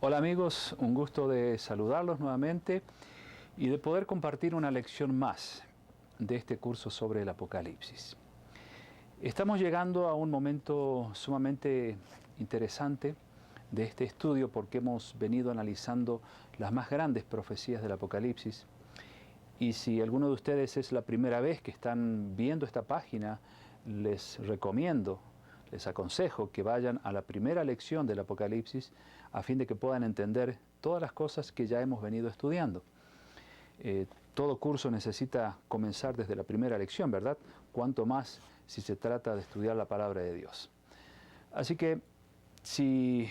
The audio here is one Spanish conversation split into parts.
Hola amigos, un gusto de saludarlos nuevamente y de poder compartir una lección más de este curso sobre el Apocalipsis. Estamos llegando a un momento sumamente interesante de este estudio porque hemos venido analizando las más grandes profecías del Apocalipsis. Y si alguno de ustedes es la primera vez que están viendo esta página, les recomiendo, les aconsejo que vayan a la primera lección del Apocalipsis a fin de que puedan entender todas las cosas que ya hemos venido estudiando. Todo curso necesita comenzar desde la primera lección, ¿verdad? Cuanto más si se trata de estudiar la palabra de Dios. Así que si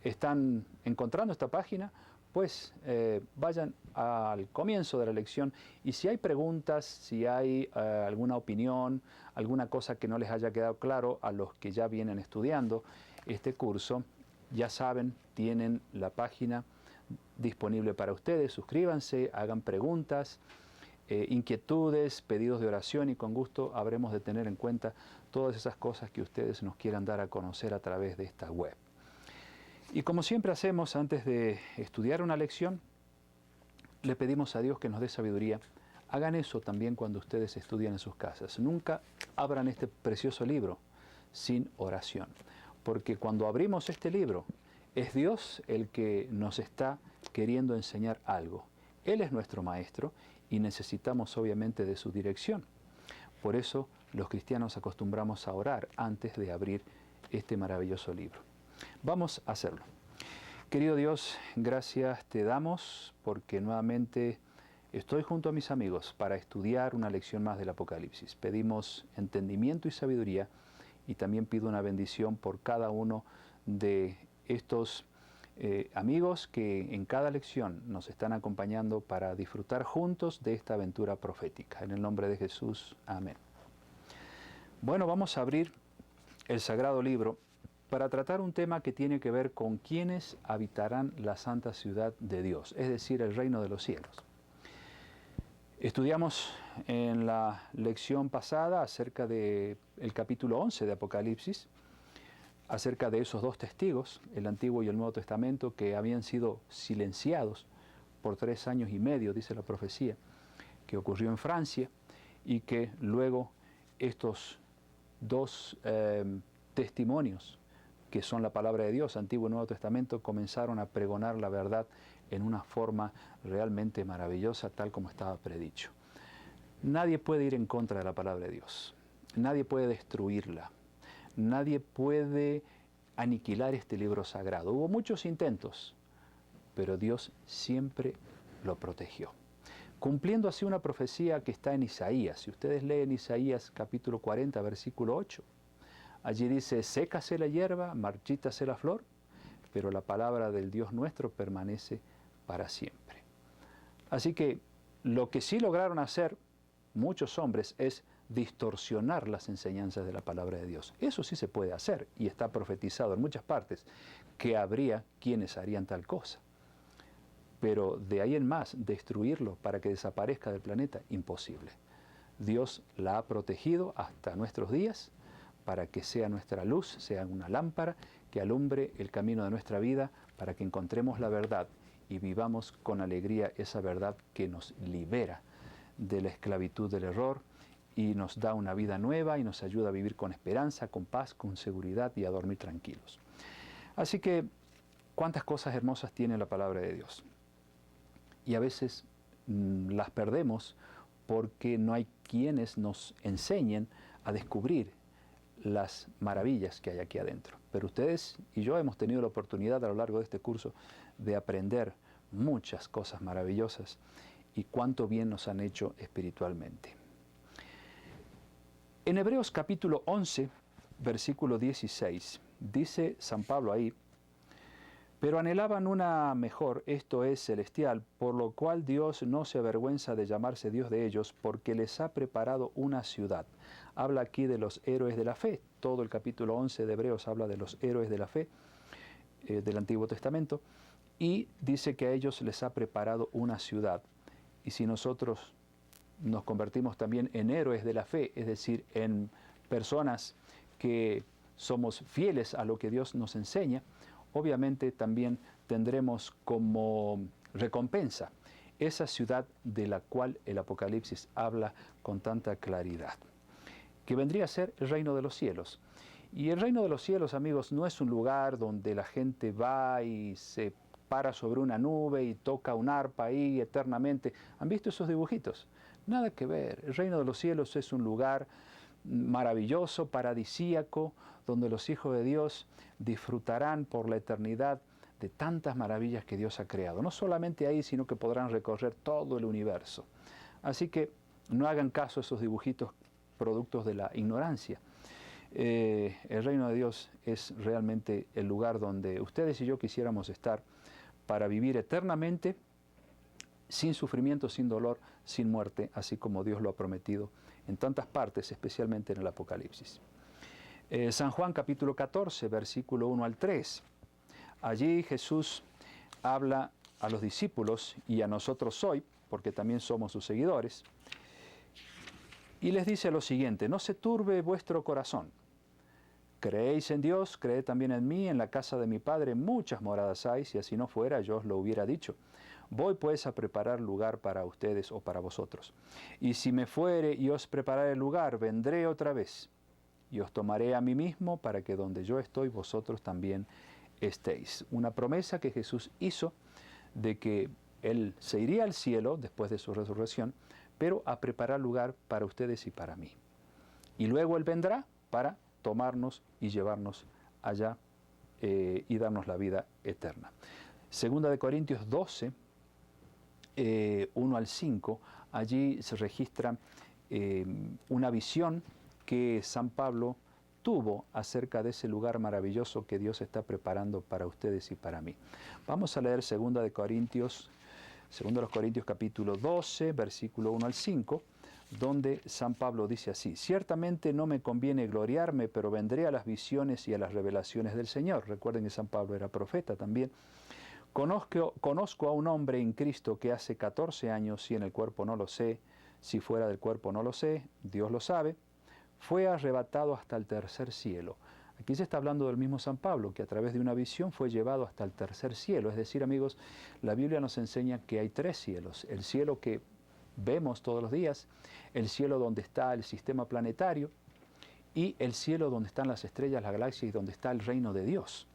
están encontrando esta página, pues vayan al comienzo de la lección y si hay preguntas, si hay alguna opinión, alguna cosa que no les haya quedado claro a los que ya vienen estudiando este curso, ya saben, tienen la página disponible para ustedes. Suscríbanse, hagan preguntas, inquietudes, pedidos de oración y con gusto habremos de tener en cuenta todas esas cosas que ustedes nos quieran dar a conocer a través de esta web. Y como siempre hacemos antes de estudiar una lección, le pedimos a Dios que nos dé sabiduría. Hagan eso también cuando ustedes estudian en sus casas. Nunca abran este precioso libro sin oración, porque cuando abrimos este libro, es Dios el que nos está queriendo enseñar algo. Él es nuestro maestro y necesitamos obviamente de su dirección. Por eso los cristianos acostumbramos a orar antes de abrir este maravilloso libro. Vamos a hacerlo. Querido Dios, gracias te damos porque nuevamente estoy junto a mis amigos para estudiar una lección más del Apocalipsis. Pedimos entendimiento y sabiduría y también pido una bendición por cada uno de estos amigos que en cada lección nos están acompañando para disfrutar juntos de esta aventura profética. En el nombre de Jesús, amén. Bueno, vamos a abrir el Sagrado Libro para tratar un tema que tiene que ver con quiénes habitarán la santa ciudad de Dios, es decir, el reino de los cielos. Estudiamos en la lección pasada acerca del capítulo 11 de Apocalipsis, acerca de esos dos testigos, el Antiguo y el Nuevo Testamento, que habían sido silenciados por 3 años y medio, dice la profecía, que ocurrió en Francia, y que luego estos dos testimonios, que son la palabra de Dios, Antiguo y Nuevo Testamento, comenzaron a pregonar la verdad en una forma realmente maravillosa, tal como estaba predicho. Nadie puede ir en contra de la palabra de Dios, nadie puede destruirla, nadie puede aniquilar este libro sagrado. Hubo muchos intentos, pero Dios siempre lo protegió, cumpliendo así una profecía que está en Isaías. Si ustedes leen Isaías capítulo 40, versículo 8, allí dice, sécase la hierba, marchítase la flor, pero la palabra del Dios nuestro permanece para siempre. Así que lo que sí lograron hacer muchos hombres es distorsionar las enseñanzas de la palabra de Dios. Eso sí se puede hacer y está profetizado en muchas partes que habría quienes harían tal cosa. Pero de ahí en más, destruirlo para que desaparezca del planeta, imposible. Dios la ha protegido hasta nuestros días para que sea nuestra luz, sea una lámpara que alumbre el camino de nuestra vida para que encontremos la verdad y vivamos con alegría esa verdad que nos libera de la esclavitud del error y nos da una vida nueva y nos ayuda a vivir con esperanza, con paz, con seguridad y a dormir tranquilos. Así que, cuántas cosas hermosas tiene la palabra de Dios. Y a veces las perdemos porque no hay quienes nos enseñen a descubrir las maravillas que hay aquí adentro. Pero ustedes y yo hemos tenido la oportunidad a lo largo de este curso de aprender muchas cosas maravillosas y cuánto bien nos han hecho espiritualmente. En Hebreos capítulo 11, versículo 16, dice San Pablo ahí, pero anhelaban una mejor, esto es celestial, por lo cual Dios no se avergüenza de llamarse Dios de ellos, porque les ha preparado una ciudad. Habla aquí de los héroes de la fe. Todo el capítulo 11 de Hebreos habla de los héroes de la fe del Antiguo Testamento, y dice que a ellos les ha preparado una ciudad. Y si nosotros nos convertimos también en héroes de la fe, es decir, en personas que somos fieles a lo que Dios nos enseña, obviamente también tendremos como recompensa esa ciudad de la cual el Apocalipsis habla con tanta claridad, que vendría a ser el reino de los cielos. Y el reino de los cielos, amigos, no es un lugar donde la gente va y se para sobre una nube y toca un arpa ahí eternamente. ¿Han visto esos dibujitos? Nada que ver. El reino de los cielos es un lugar maravilloso, paradisíaco, donde los hijos de Dios disfrutarán por la eternidad de tantas maravillas que Dios ha creado. No solamente ahí, sino que podrán recorrer todo el universo. Así que no hagan caso a esos dibujitos productos de la ignorancia. El reino de Dios es realmente el lugar donde ustedes y yo quisiéramos estar para vivir eternamente, sin sufrimiento, sin dolor, sin muerte, así como Dios lo ha prometido en tantas partes, especialmente en el Apocalipsis. San Juan capítulo 14, versículo 1 al 3. Allí Jesús habla a los discípulos y a nosotros hoy, porque también somos sus seguidores, y les dice lo siguiente: no se turbe vuestro corazón. Creéis en Dios, creed también en mí. En la casa de mi Padre muchas moradas hay, si así no fuera yo os lo hubiera dicho. Voy pues a preparar lugar para ustedes o para vosotros. Y si me fuere y os preparare el lugar, vendré otra vez y os tomaré a mí mismo, para que donde yo estoy vosotros también estéis. Una promesa que Jesús hizo de que Él se iría al cielo después de su resurrección, pero a preparar lugar para ustedes y para mí. Y luego Él vendrá para tomarnos y llevarnos allá y darnos la vida eterna. Segunda de Corintios 12, 1 al 5, allí se registra una visión que San Pablo tuvo acerca de ese lugar maravilloso que Dios está preparando para ustedes y para mí. Vamos a leer Segunda de Corintios capítulo 12, versículo 1 al 5, donde San Pablo dice así: ciertamente no me conviene gloriarme, pero vendré a las visiones y a las revelaciones del Señor. Recuerden que San Pablo era profeta también. Conozco a un hombre en Cristo que hace 14 años, si en el cuerpo no lo sé, si fuera del cuerpo no lo sé, Dios lo sabe, fue arrebatado hasta el tercer cielo. Aquí se está hablando del mismo San Pablo, que a través de una visión fue llevado hasta el tercer cielo. Es decir, amigos, la Biblia nos enseña que hay 3 cielos. El cielo que vemos todos los días, el cielo donde está el sistema planetario y el cielo donde están las estrellas, las galaxias y donde está el reino de Dios.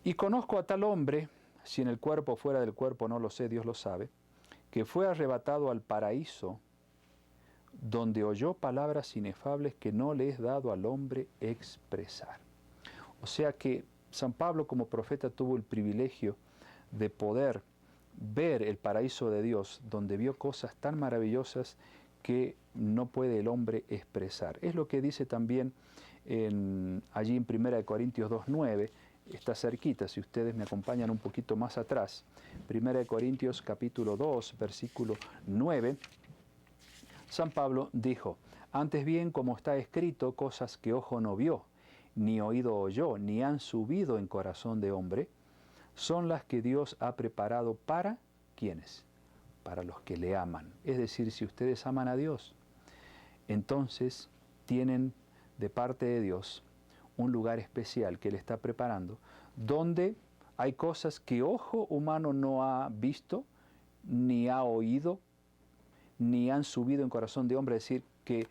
Y conozco a tal hombre, si en el cuerpo o fuera del cuerpo no lo sé, Dios lo sabe, que fue arrebatado al paraíso, donde oyó palabras inefables que no le es dado al hombre expresar. O sea que San Pablo como profeta tuvo el privilegio de poder ver el paraíso de Dios, donde vio cosas tan maravillosas que no puede el hombre expresar. Es lo que dice también allí en 1 Corintios 2:9, está cerquita, si ustedes me acompañan un poquito más atrás. 1 Corintios capítulo 2, versículo 9, San Pablo dijo: antes bien, como está escrito, cosas que ojo no vio, ni oído oyó, ni han subido en corazón de hombre, son las que Dios ha preparado para, ¿quiénes? Para los que le aman. Es decir, si ustedes aman a Dios, entonces tienen de parte de Dios un lugar especial que Él está preparando, donde hay cosas que ojo humano no ha visto, ni ha oído, ni han subido en corazón de hombre, es decir, que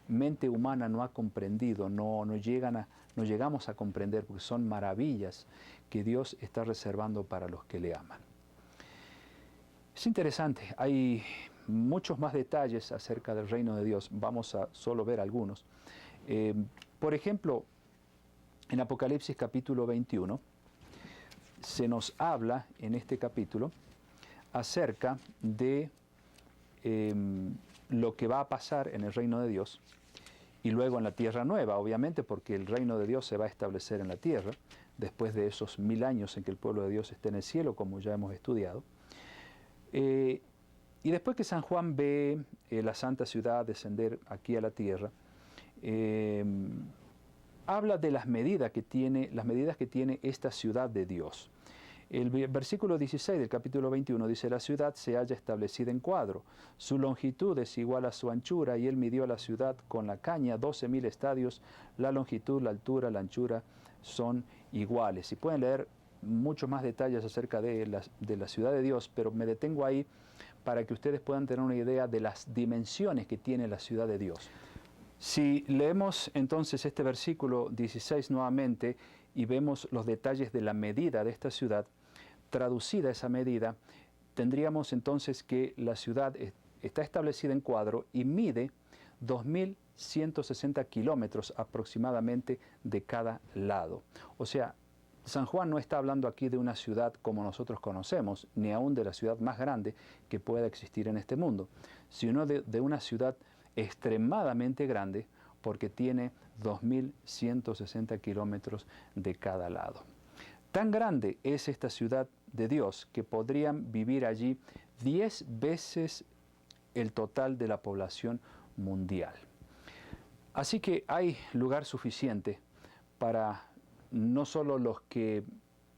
mente humana no ha comprendido, no llegamos a comprender, porque son maravillas que Dios está reservando para los que le aman. Es interesante, hay muchos más detalles acerca del reino de Dios, vamos a solo ver algunos. Por ejemplo, en Apocalipsis capítulo 21, se nos habla en este capítulo acerca de lo que va a pasar en el reino de Dios y luego en la tierra nueva, obviamente, porque el reino de Dios se va a establecer en la tierra después de esos 1000 años en que el pueblo de Dios esté en el cielo, como ya hemos estudiado. Y después que San Juan ve la santa ciudad descender aquí a la tierra, habla de las medidas que tiene esta ciudad de Dios. El versículo 16 del capítulo 21 dice: la ciudad se halla establecida en cuadro, su longitud es igual a su anchura, y él midió la ciudad con la caña, 12.000 estadios, la longitud, la altura, la anchura, son iguales. Y pueden leer muchos más detalles acerca de la ciudad de Dios, pero me detengo ahí para que ustedes puedan tener una idea de las dimensiones que tiene la ciudad de Dios. Si leemos entonces este versículo 16 nuevamente y vemos los detalles de la medida de esta ciudad, traducida esa medida, tendríamos entonces que la ciudad está establecida en cuadro y mide 2.160 kilómetros aproximadamente de cada lado. O sea, San Juan no está hablando aquí de una ciudad como nosotros conocemos, ni aún de la ciudad más grande que pueda existir en este mundo, sino de una ciudad extremadamente grande porque tiene 2.160 kilómetros de cada lado. Tan grande es esta ciudad de Dios que podrían vivir allí 10 veces el total de la población mundial. Así que hay lugar suficiente para no solo los que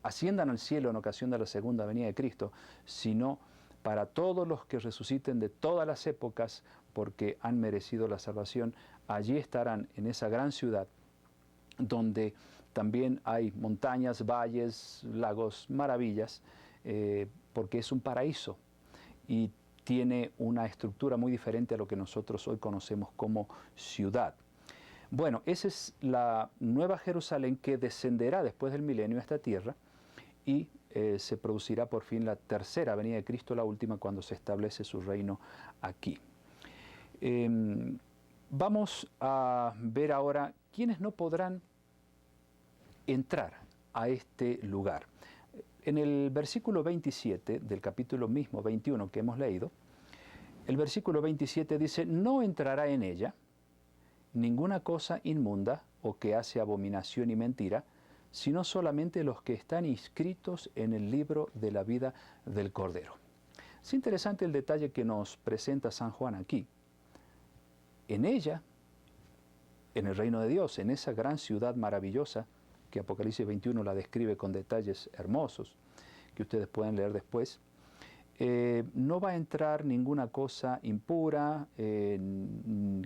asciendan al cielo en ocasión de la segunda venida de Cristo, sino para todos los que resuciten de todas las épocas porque han merecido la salvación. Allí estarán en esa gran ciudad donde también hay montañas, valles, lagos, maravillas, porque es un paraíso y tiene una estructura muy diferente a lo que nosotros hoy conocemos como ciudad. Bueno, esa es la nueva Jerusalén que descenderá después del milenio a esta tierra y se producirá por fin la tercera venida de Cristo, la última, cuando se establece su reino aquí. Vamos a ver ahora quiénes no podrán entrar a este lugar. En el versículo 27 del capítulo mismo 21 que hemos leído, el versículo 27 dice: no entrará en ella ninguna cosa inmunda o que hace abominación y mentira, sino solamente los que están inscritos en el libro de la vida del Cordero. Es interesante el detalle que nos presenta San Juan aquí. En ella, en el reino de Dios, en esa gran ciudad maravillosa, que Apocalipsis 21 la describe con detalles hermosos, que ustedes pueden leer después, no va a entrar ninguna cosa impura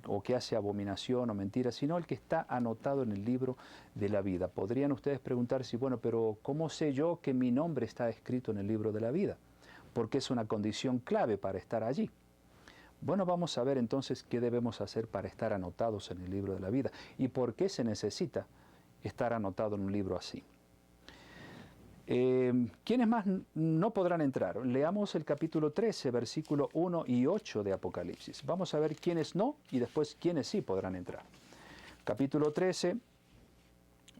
o que hace abominación o mentira, sino el que está anotado en el libro de la vida. Podrían ustedes preguntarse, bueno, pero ¿cómo sé yo que mi nombre está escrito en el libro de la vida? Porque es una condición clave para estar allí. Bueno, vamos a ver entonces qué debemos hacer para estar anotados en el libro de la vida y por qué se necesita estar anotado en un libro así. ¿Quiénes más no podrán entrar? Leamos el capítulo 13, versículo 1 y 8 de Apocalipsis. Vamos a ver quiénes no y después quiénes sí podrán entrar. Capítulo 13,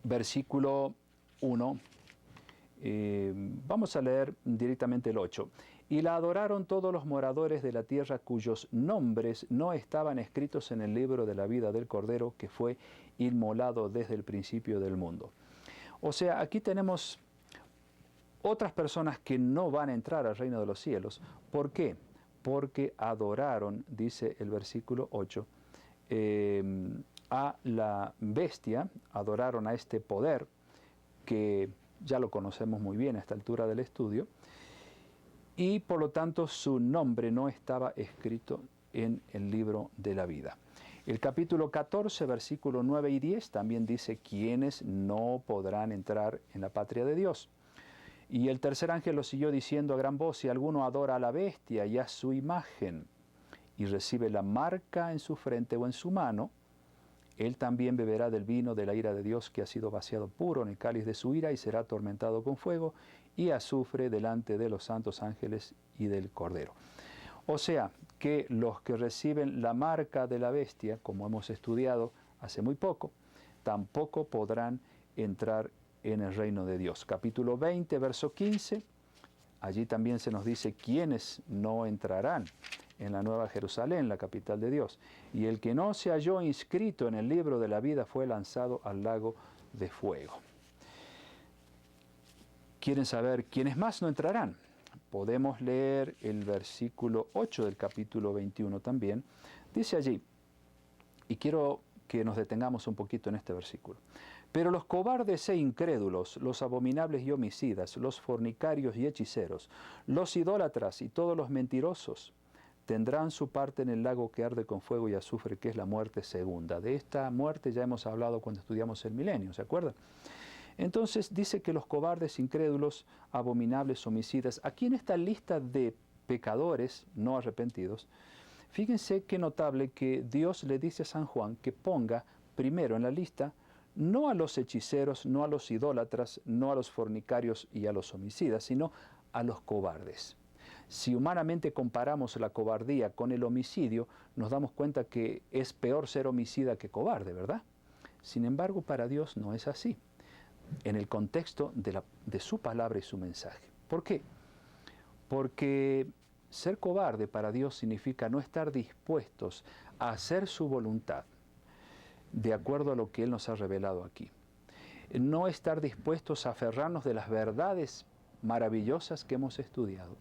versículo 1. Vamos a leer directamente el 8. Y la adoraron todos los moradores de la tierra cuyos nombres no estaban escritos en el libro de la vida del Cordero que fue inmolado desde el principio del mundo. O sea, aquí tenemos otras personas que no van a entrar al reino de los cielos. ¿Por qué? Porque adoraron, dice el versículo 8, a la bestia, adoraron a este poder que ya lo conocemos muy bien a esta altura del estudio, y por lo tanto su nombre no estaba escrito en el libro de la vida. El capítulo 14, versículo 9 y 10 también dice quiénes no podrán entrar en la patria de Dios. Y el tercer ángel lo siguió diciendo a gran voz: si alguno adora a la bestia y a su imagen y recibe la marca en su frente o en su mano, él también beberá del vino de la ira de Dios que ha sido vaciado puro en el cáliz de su ira y será atormentado con fuego y azufre delante de los santos ángeles y del Cordero. O sea, que los que reciben la marca de la bestia, como hemos estudiado hace muy poco, tampoco podrán entrar en el reino de Dios. Capítulo 20, verso 15, allí también se nos dice quiénes no entrarán en la Nueva Jerusalén, la capital de Dios. Y el que no se halló inscrito en el libro de la vida fue lanzado al lago de fuego. ¿Quieren saber quiénes más no entrarán? Podemos leer el versículo 8 del capítulo 21 también. Dice allí, y quiero que nos detengamos un poquito en este versículo: pero los cobardes e incrédulos, los abominables y homicidas, los fornicarios y hechiceros, los idólatras y todos los mentirosos, tendrán su parte en el lago que arde con fuego y azufre, que es la muerte segunda. De esta muerte ya hemos hablado cuando estudiamos el milenio, ¿se acuerdan? Entonces dice que los cobardes, incrédulos, abominables, homicidas, aquí en esta lista de pecadores no arrepentidos, fíjense qué notable que Dios le dice a San Juan que ponga primero en la lista no a los hechiceros, no a los idólatras, no a los fornicarios y a los homicidas, sino a los cobardes. Si humanamente comparamos la cobardía con el homicidio, nos damos cuenta que es peor ser homicida que cobarde, ¿verdad? Sin embargo, para Dios no es así, en el contexto de su palabra y su mensaje. ¿Por qué? Porque ser cobarde para Dios significa no estar dispuestos a hacer su voluntad de acuerdo a lo que Él nos ha revelado aquí. No estar dispuestos a aferrarnos de las verdades maravillosas que hemos estudiado,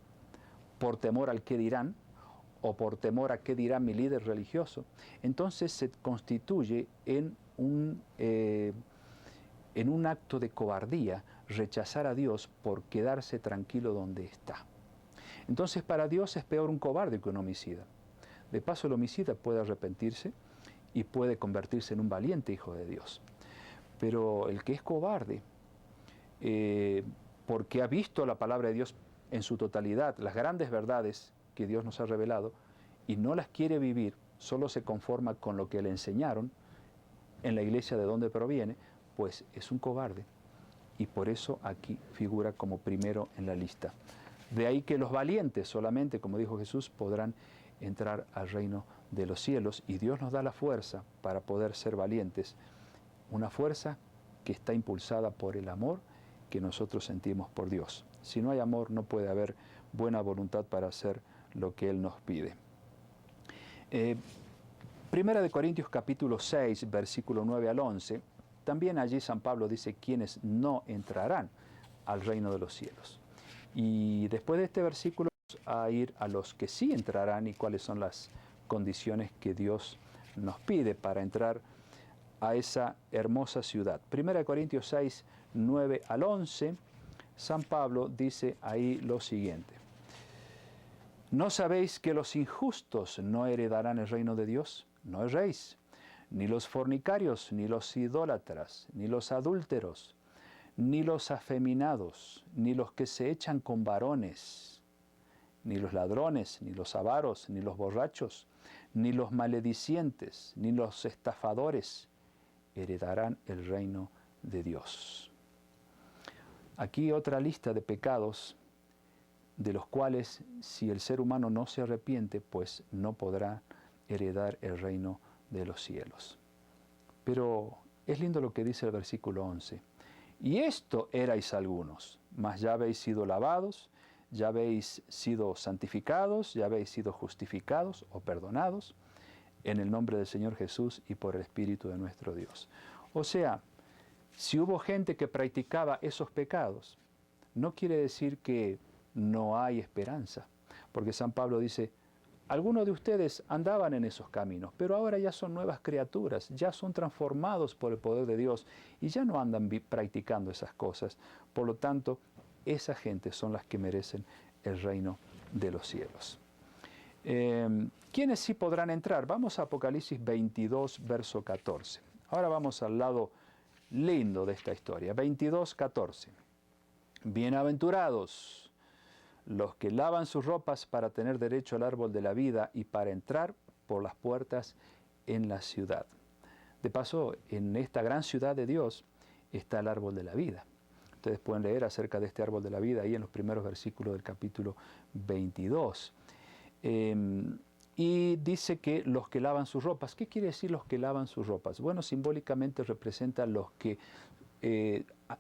por temor al qué dirán, o por temor a qué dirá mi líder religioso. Entonces se constituye en un acto de cobardía rechazar a Dios por quedarse tranquilo donde está. Entonces para Dios es peor un cobarde que un homicida. De paso, el homicida puede arrepentirse y puede convertirse en un valiente hijo de Dios. Pero el que es cobarde, porque ha visto la palabra de Dios en su totalidad, las grandes verdades que Dios nos ha revelado, y no las quiere vivir, solo se conforma con lo que le enseñaron en la iglesia de donde proviene, pues es un cobarde. Y por eso aquí figura como primero en la lista. De ahí que los valientes solamente, como dijo Jesús, podrán entrar al reino de los cielos, y Dios nos da la fuerza para poder ser valientes, una fuerza que está impulsada por el amor que nosotros sentimos por Dios. Si no hay amor, no puede haber buena voluntad para hacer lo que Él nos pide. Primera de Corintios capítulo 6, versículo 9 al 11, también allí San Pablo dice quiénes no entrarán al reino de los cielos. Y después de este versículo a ir a los que sí entrarán y cuáles son las condiciones que Dios nos pide para entrar a esa hermosa ciudad. 1 Corintios 6, 9 al 11, San Pablo dice ahí lo siguiente: ¿no sabéis que los injustos no heredarán el reino de Dios? No erréis, ni los fornicarios, ni los idólatras, ni los adúlteros, ni los afeminados, ni los que se echan con varones, ni los ladrones, ni los avaros, ni los borrachos, ni los maledicientes, ni los estafadores heredarán el reino de Dios. Aquí otra lista de pecados de los cuales, si el ser humano no se arrepiente, pues no podrá heredar el reino de los cielos. Pero es lindo lo que dice el versículo 11. Y esto erais algunos, mas ya habéis sido lavados, ya habéis sido santificados, ya habéis sido justificados o perdonados en el nombre del Señor Jesús y por el Espíritu de nuestro Dios. O sea, si hubo gente que practicaba esos pecados, no quiere decir que no hay esperanza, porque San Pablo dice, algunos de ustedes andaban en esos caminos, pero ahora ya son nuevas criaturas, ya son transformados por el poder de Dios y ya no andan practicando esas cosas. Por lo tanto, esa gente son las que merecen el reino de los cielos. ¿Quiénes sí podrán entrar? Vamos a Apocalipsis 22, verso 14. Ahora vamos al lado lindo de esta historia. 22, 14. Bienaventurados los que lavan sus ropas para tener derecho al árbol de la vida y para entrar por las puertas en la ciudad. De paso, en esta gran ciudad de Dios está el árbol de la vida. Ustedes pueden leer acerca de este árbol de la vida ahí en los primeros versículos del capítulo 22. Y dice que los que lavan sus ropas. ¿Qué quiere decir los que lavan sus ropas? Bueno, simbólicamente representa los que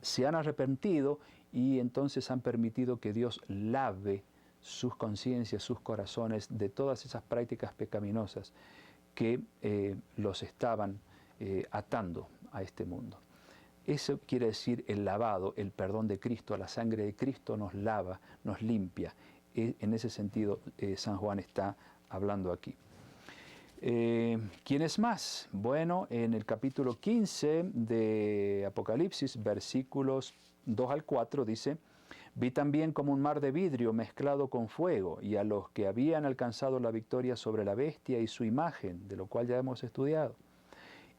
se han arrepentido y entonces han permitido que Dios lave sus conciencias, sus corazones de todas esas prácticas pecaminosas que los estaban atando a este mundo. Eso quiere decir el lavado, el perdón de Cristo. La sangre de Cristo nos lava, nos limpia. En ese sentido, San Juan está hablando aquí. ¿Quién es más? Bueno, en el capítulo 15 de Apocalipsis, versículos 2 al 4, dice, vi también como un mar de vidrio mezclado con fuego, y a los que habían alcanzado la victoria sobre la bestia y su imagen, de lo cual ya hemos estudiado,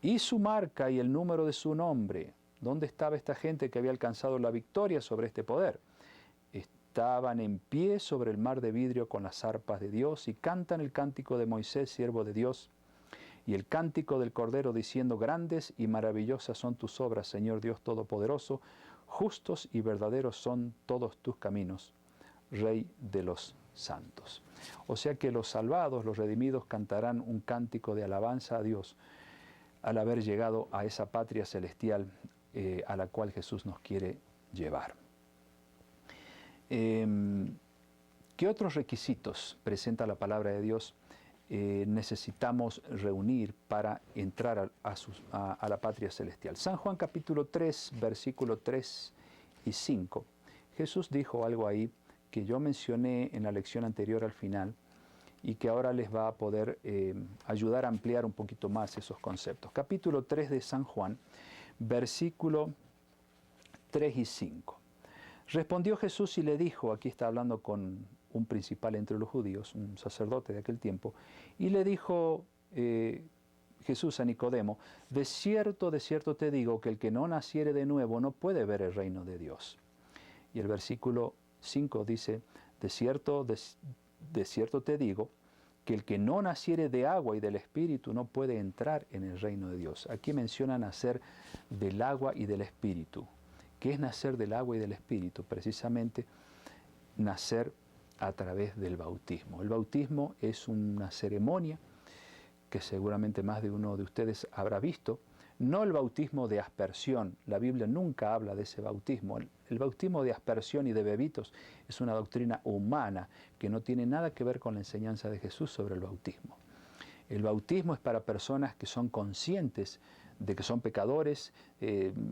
y su marca y el número de su nombre, ¿Dónde estaba esta gente que había alcanzado la victoria sobre este poder? Estaban en pie sobre el mar de vidrio con las arpas de Dios y cantan el cántico de Moisés, siervo de Dios, y el cántico del Cordero diciendo: grandes y maravillosas son tus obras, Señor Dios Todopoderoso, justos y verdaderos son todos tus caminos, Rey de los santos. O sea que los salvados, los redimidos, cantarán un cántico de alabanza a Dios al haber llegado a esa patria celestial a la cual Jesús nos quiere llevar. ¿Qué otros requisitos presenta la palabra de Dios necesitamos reunir para entrar a la patria celestial? San Juan capítulo 3, versículo 3 y 5. Jesús dijo algo ahí que yo mencioné en la lección anterior al final y que ahora les va a poder ayudar a ampliar un poquito más esos conceptos. Capítulo 3 de San Juan, versículo 3 y 5. Respondió Jesús y le dijo, aquí está hablando con un principal entre los judíos, un sacerdote de aquel tiempo, y le dijo Jesús a Nicodemo: de cierto te digo que el que no naciere de nuevo no puede ver el reino de Dios. Y el versículo 5 dice: de cierto te digo que el que no naciere de agua y del Espíritu no puede entrar en el reino de Dios. Aquí menciona nacer del agua y del Espíritu. ¿Qué es nacer del agua y del Espíritu? Precisamente nacer a través del bautismo. El bautismo es una ceremonia que seguramente más de uno de ustedes habrá visto. No el bautismo de aspersión, la Biblia nunca habla de ese bautismo. El bautismo de aspersión y de bebitos es una doctrina humana que no tiene nada que ver con la enseñanza de Jesús sobre el bautismo. El bautismo es para personas que son conscientes de que son pecadores,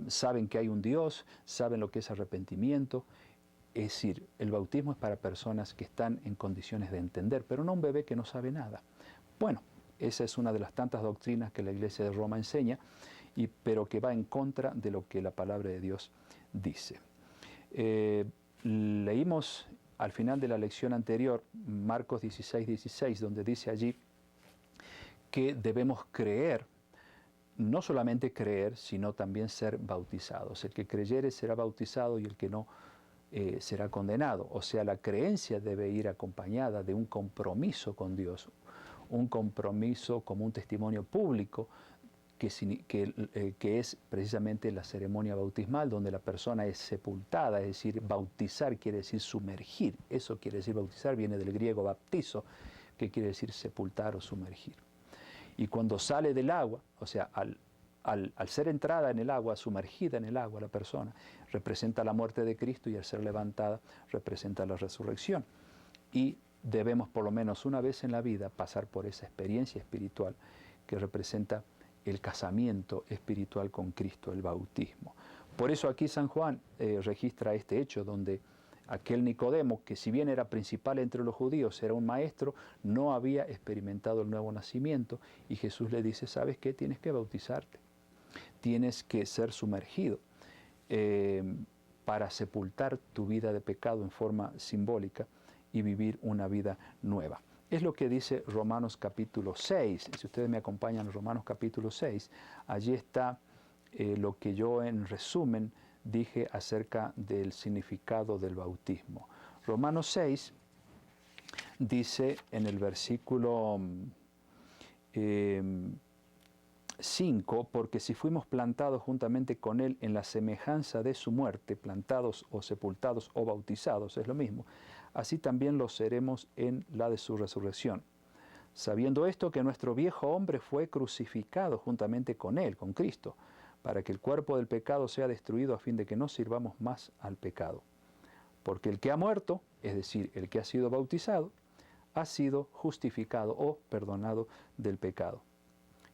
saben que hay un Dios, saben lo que es arrepentimiento. Es decir, el bautismo es para personas que están en condiciones de entender, pero no un bebé que no sabe nada. Bueno, esa es una de las tantas doctrinas que la Iglesia de Roma enseña, pero que va en contra de lo que la palabra de Dios dice. Leímos al final de la lección anterior, Marcos 16, donde dice allí que debemos creer, no solamente creer, sino también ser bautizados. El que creyere será bautizado y el que no será condenado. O sea, la creencia debe ir acompañada de un compromiso con Dios, un compromiso como un testimonio público que es precisamente la ceremonia bautismal, donde la persona es sepultada. Es decir, bautizar quiere decir sumergir. Eso quiere decir bautizar, viene del griego baptizo, que quiere decir sepultar o sumergir. Y cuando sale del agua, o sea, al ser entrada en el agua, sumergida en el agua la persona, representa la muerte de Cristo, y al ser levantada representa la resurrección. Y debemos por lo menos una vez en la vida pasar por esa experiencia espiritual que representa el casamiento espiritual con Cristo, el bautismo. Por eso aquí San Juan registra este hecho donde aquel Nicodemo, que si bien era principal entre los judíos, era un maestro, no había experimentado el nuevo nacimiento, y Jesús le dice: ¿sabes qué? Tienes que bautizarte, tienes que ser sumergido para sepultar tu vida de pecado en forma simbólica y vivir una vida nueva. Es lo que dice Romanos capítulo 6. Si ustedes me acompañan en Romanos capítulo 6, allí está lo que yo en resumen dije acerca del significado del bautismo. Romanos 6 dice en el versículo 5, porque si fuimos plantados juntamente con Él en la semejanza de su muerte, plantados o sepultados o bautizados, es lo mismo, así también lo seremos en la de su resurrección. Sabiendo esto, que nuestro viejo hombre fue crucificado juntamente con Él, con Cristo, para que el cuerpo del pecado sea destruido, a fin de que no sirvamos más al pecado. Porque el que ha muerto, es decir, el que ha sido bautizado, ha sido justificado o perdonado del pecado.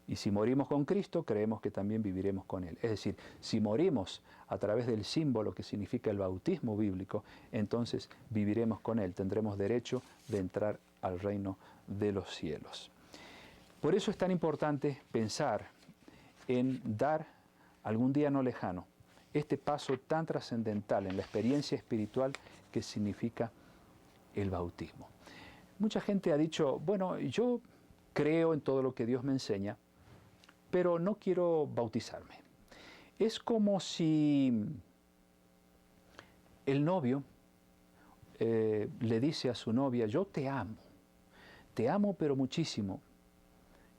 Y si morimos con Cristo, creemos que también viviremos con Él. Es decir, si morimos a través del símbolo que significa el bautismo bíblico, entonces viviremos con Él, tendremos derecho de entrar al reino de los cielos. Por eso es tan importante pensar en dar algún día no lejano este paso tan trascendental en la experiencia espiritual que significa el bautismo. Mucha gente ha dicho: bueno, yo creo en todo lo que Dios me enseña, pero no quiero bautizarme. Es como si el novio le dice a su novia, yo te amo pero muchísimo.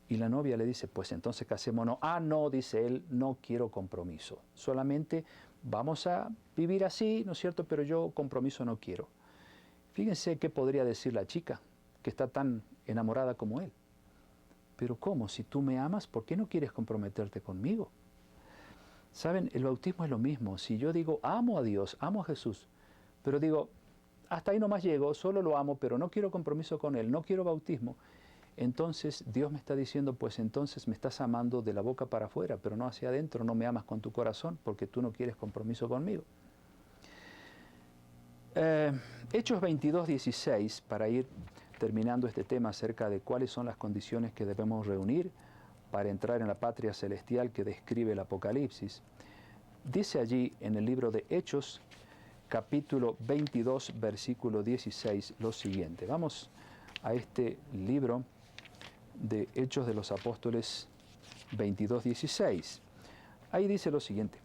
Y la novia le dice, pues entonces casémonos. Ah, no, dice él, no quiero compromiso. Solamente vamos a vivir así, ¿no es cierto? Pero yo compromiso no quiero. Fíjense qué podría decir la chica, que está tan enamorada como él. Pero ¿cómo? Si tú me amas, ¿por qué no quieres comprometerte conmigo? Saben, el bautismo es lo mismo. Si yo digo, amo a Dios, amo a Jesús, pero digo, hasta ahí nomás llego, solo lo amo, pero no quiero compromiso con Él, no quiero bautismo, entonces Dios me está diciendo, pues entonces me estás amando de la boca para afuera, pero no hacia adentro, no me amas con tu corazón, porque tú no quieres compromiso conmigo. Hechos 22, 16, para ir terminando este tema acerca de cuáles son las condiciones que debemos reunir para entrar en la patria celestial que describe el Apocalipsis. Dice allí en el libro de Hechos, capítulo 22, versículo 16, lo siguiente. Vamos a este libro de Hechos de los Apóstoles 22, 16. Ahí dice lo siguiente.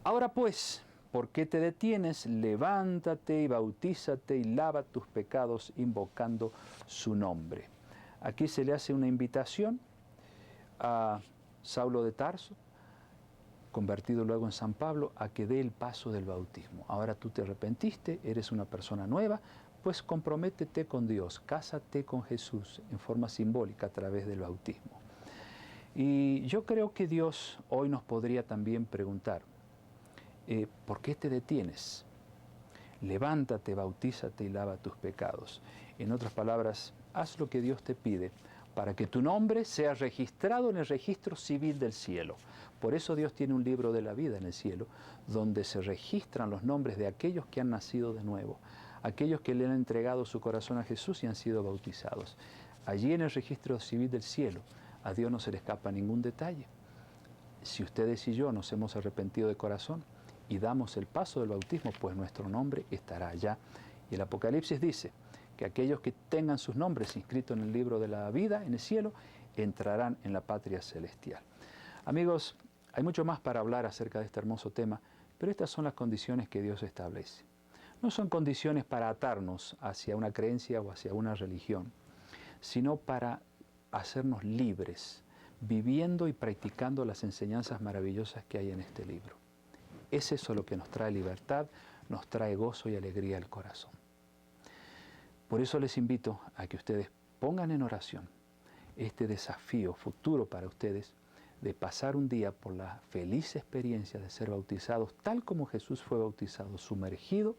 Ahora pues, ¿por qué te detienes? Levántate y bautízate y lava tus pecados invocando su nombre. Aquí se le hace una invitación a Saulo de Tarso, convertido luego en San Pablo, a que dé el paso del bautismo. Ahora tú te arrepentiste, eres una persona nueva, pues comprométete con Dios, cásate con Jesús en forma simbólica a través del bautismo. Y yo creo que Dios hoy nos podría también preguntar, ¿por qué te detienes? Levántate, bautízate y lava tus pecados. En otras palabras, haz lo que Dios te pide para que tu nombre sea registrado en el registro civil del cielo. Por eso Dios tiene un libro de la vida en el cielo, donde se registran los nombres de aquellos que han nacido de nuevo, aquellos que le han entregado su corazón a Jesús y han sido bautizados. Allí en el registro civil del cielo, a Dios no se le escapa ningún detalle. Si ustedes y yo nos hemos arrepentido de corazón y damos el paso del bautismo, pues nuestro nombre estará allá. Y el Apocalipsis dice que aquellos que tengan sus nombres inscritos en el libro de la vida, en el cielo, entrarán en la patria celestial. Amigos, hay mucho más para hablar acerca de este hermoso tema, pero estas son las condiciones que Dios establece. No son condiciones para atarnos hacia una creencia o hacia una religión, sino para hacernos libres, viviendo y practicando las enseñanzas maravillosas que hay en este libro. Es eso lo que nos trae libertad, nos trae gozo y alegría al corazón. Por eso les invito a que ustedes pongan en oración este desafío futuro para ustedes de pasar un día por la feliz experiencia de ser bautizados tal como Jesús fue bautizado, sumergido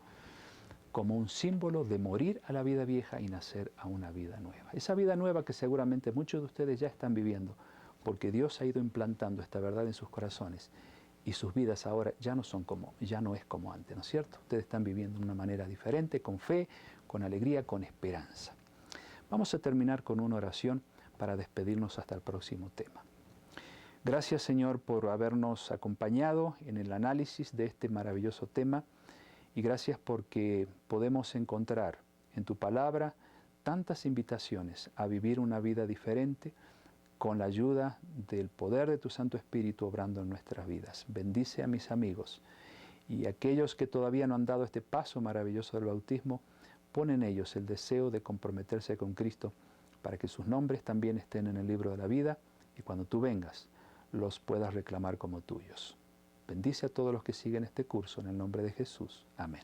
como un símbolo de morir a la vida vieja y nacer a una vida nueva. Esa vida nueva que seguramente muchos de ustedes ya están viviendo, porque Dios ha ido implantando esta verdad en sus corazones y sus vidas ahora ya no es como antes, ¿no es cierto? Ustedes están viviendo de una manera diferente, con fe, con alegría, con esperanza. Vamos a terminar con una oración para despedirnos hasta el próximo tema. Gracias, Señor, por habernos acompañado en el análisis de este maravilloso tema y gracias porque podemos encontrar en tu palabra tantas invitaciones a vivir una vida diferente con la ayuda del poder de tu Santo Espíritu obrando en nuestras vidas. Bendice a mis amigos y aquellos que todavía no han dado este paso maravilloso del bautismo, pon en ellos el deseo de comprometerse con Cristo para que sus nombres también estén en el libro de la vida y cuando tú vengas los puedas reclamar como tuyos. Bendice a todos los que siguen este curso en el nombre de Jesús. Amén.